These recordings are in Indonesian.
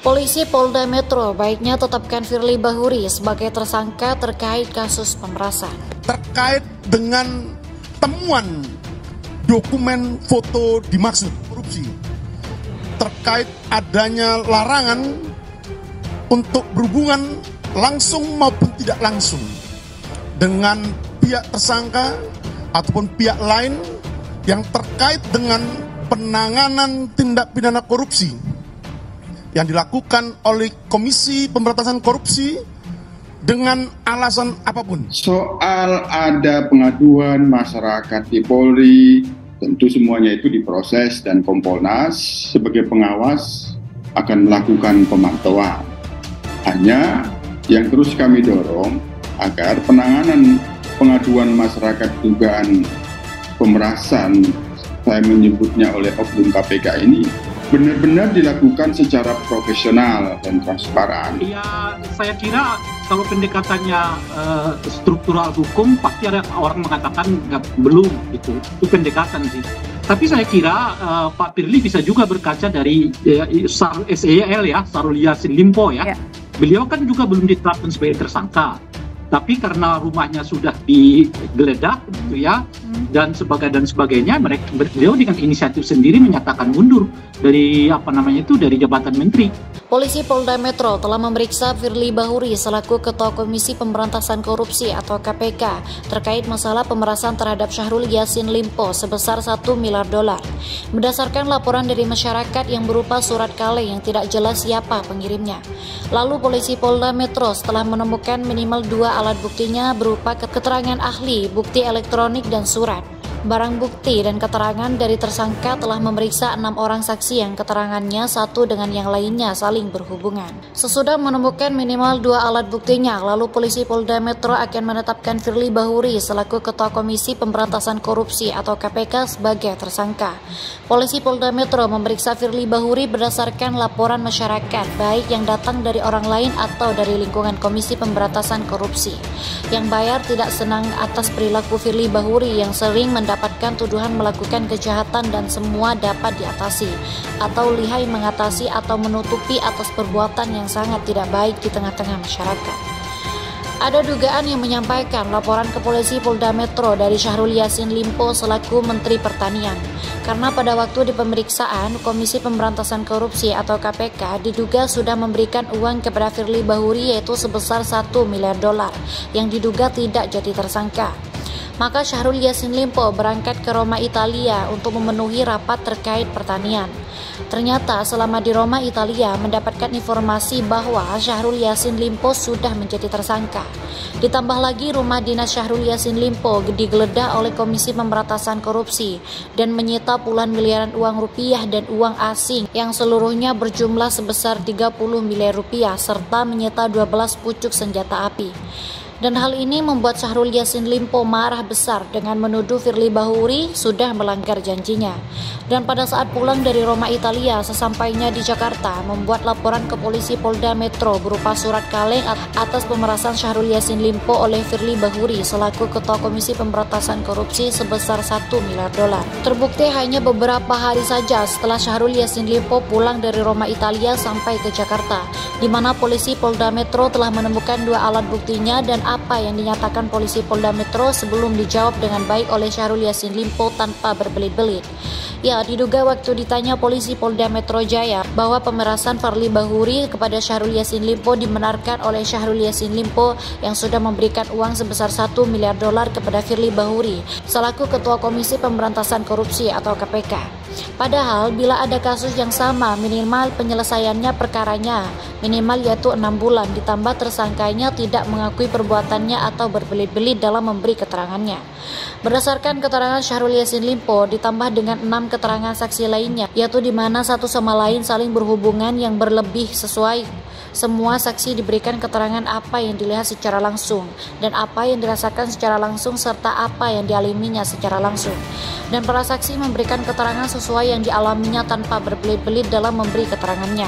Polisi Polda Metro baiknya tetapkan Firly Bahuri sebagai tersangka terkait kasus pemerasan. Terkait dengan temuan dokumen foto dimaksud korupsi, terkait adanya larangan untuk berhubungan langsung maupun tidak langsung dengan pihak tersangka ataupun pihak lain yang terkait dengan penanganan tindak pidana korupsi yang dilakukan oleh Komisi Pemberantasan Korupsi dengan alasan apapun. Soal ada pengaduan masyarakat di Polri, tentu semuanya itu diproses dan Kompolnas sebagai pengawas akan melakukan pemantauan. Hanya yang terus kami dorong agar penanganan pengaduan masyarakat dugaan pemerasan, saya menyebutnya oleh oknum KPK ini, benar-benar dilakukan secara profesional dan transparan. Ya, saya kira kalau pendekatannya struktural hukum, pasti ada orang mengatakan belum gitu. Itu pendekatan sih. Tapi saya kira Pak Firly bisa juga berkaca dari SEL ya, Syahrul Yassin Limpo ya. Beliau kan juga belum ditetapkan sebagai tersangka. Tapi karena rumahnya sudah digeledah gitu ya, dan sebagainya, beliau dengan inisiatif sendiri menyatakan mundur dari dari jabatan menteri. Polisi Polda Metro telah memeriksa Firly Bahuri selaku Ketua Komisi Pemberantasan Korupsi atau KPK terkait masalah pemerasan terhadap Syahrul Yassin Limpo sebesar $1 miliar. Berdasarkan laporan dari masyarakat yang berupa surat kaleng yang tidak jelas siapa pengirimnya. Lalu polisi Polda Metro setelah menemukan minimal 2 alat buktinya berupa keterangan ahli, bukti elektronik dan surat. Barang bukti dan keterangan dari tersangka telah memeriksa 6 orang saksi yang keterangannya satu dengan yang lainnya saling berhubungan. Sesudah menemukan minimal 2 alat buktinya, lalu polisi Polda Metro akan menetapkan Firly Bahuri selaku Ketua Komisi Pemberantasan Korupsi atau KPK sebagai tersangka. Polisi Polda Metro memeriksa Firly Bahuri berdasarkan laporan masyarakat, baik yang datang dari orang lain atau dari lingkungan Komisi Pemberantasan Korupsi, yang bayar tidak senang atas perilaku Firly Bahuri yang sering mendapatkan tuduhan melakukan kejahatan dan semua dapat diatasi atau lihai mengatasi atau menutupi atas perbuatan yang sangat tidak baik di tengah-tengah masyarakat. Ada dugaan yang menyampaikan laporan ke polisi Polda Metro dari Syahrul Yassin Limpo selaku Menteri Pertanian, karena pada waktu di pemeriksaan Komisi Pemberantasan Korupsi atau KPK diduga sudah memberikan uang kepada Firly Bahuri yaitu sebesar $1 miliar yang diduga tidak jadi tersangka. Maka Syahrul Yassin Limpo berangkat ke Roma, Italia untuk memenuhi rapat terkait pertanian. Ternyata selama di Roma, Italia mendapatkan informasi bahwa Syahrul Yassin Limpo sudah menjadi tersangka. Ditambah lagi rumah dinas Syahrul Yassin Limpo digeledah oleh Komisi Pemberantasan Korupsi dan menyita puluhan miliaran uang rupiah dan uang asing yang seluruhnya berjumlah sebesar $30 miliar serta menyita 12 pucuk senjata api. Dan hal ini membuat Syahrul Yassin Limpo marah besar dengan menuduh Firly Bahuri sudah melanggar janjinya. Dan pada saat pulang dari Roma, Italia, sesampainya di Jakarta, membuat laporan ke polisi Polda Metro berupa surat kaleng atas pemerasan Syahrul Yassin Limpo oleh Firly Bahuri selaku Ketua Komisi Pemberantasan Korupsi sebesar $1 miliar. Terbukti hanya beberapa hari saja setelah Syahrul Yassin Limpo pulang dari Roma, Italia sampai ke Jakarta, di mana polisi Polda Metro telah menemukan 2 alat buktinya dan apa yang dinyatakan polisi Polda Metro sebelum dijawab dengan baik oleh Syahrul Yassin Limpo tanpa berbelit-belit. Ya, diduga waktu ditanya polisi Polda Metro Jaya bahwa pemerasan Firly Bahuri kepada Syahrul Yassin Limpo dibenarkan oleh Syahrul Yassin Limpo yang sudah memberikan uang sebesar $1 miliar kepada Firly Bahuri selaku Ketua Komisi Pemberantasan Korupsi atau KPK. Padahal bila ada kasus yang sama, minimal penyelesaiannya perkaranya minimal yaitu 6 bulan, ditambah tersangkanya tidak mengakui perbuatannya atau berbelit-belit dalam memberi keterangannya. Berdasarkan keterangan Syahrul Yassin Limpo ditambah dengan 6 keterangan saksi lainnya, yaitu di mana satu sama lain saling berhubungan yang berlebih sesuai. Semua saksi diberikan keterangan apa yang dilihat secara langsung dan apa yang dirasakan secara langsung serta apa yang dialaminya secara langsung. Dan para saksi memberikan keterangan sesuai yang dialaminya tanpa berbelit-belit dalam memberi keterangannya.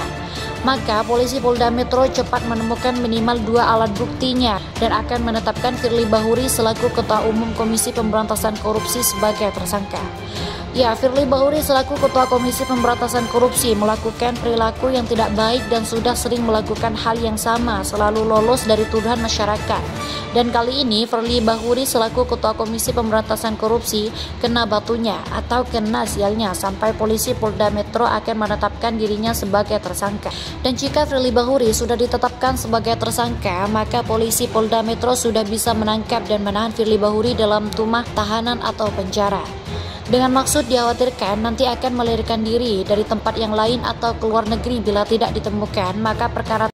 Maka polisi Polda Metro cepat menemukan minimal 2 alat buktinya dan akan menetapkan Firly Bahuri selaku Ketua Umum Komisi Pemberantasan Korupsi sebagai tersangka. Ya, Firly Bahuri selaku Ketua Komisi Pemberantasan Korupsi melakukan perilaku yang tidak baik dan sudah sering melakukan hal yang sama, selalu lolos dari tuduhan masyarakat. Dan kali ini Firly Bahuri selaku Ketua Komisi Pemberantasan Korupsi kena batunya atau kena sialnya sampai polisi Polda Metro akan menetapkan dirinya sebagai tersangka. Dan jika Firly Bahuri sudah ditetapkan sebagai tersangka, maka polisi Polda Metro sudah bisa menangkap dan menahan Firly Bahuri dalam rumah tahanan atau penjara. Dengan maksud dikhawatirkan nanti akan melarikan diri dari tempat yang lain atau ke luar negeri bila tidak ditemukan, maka perkara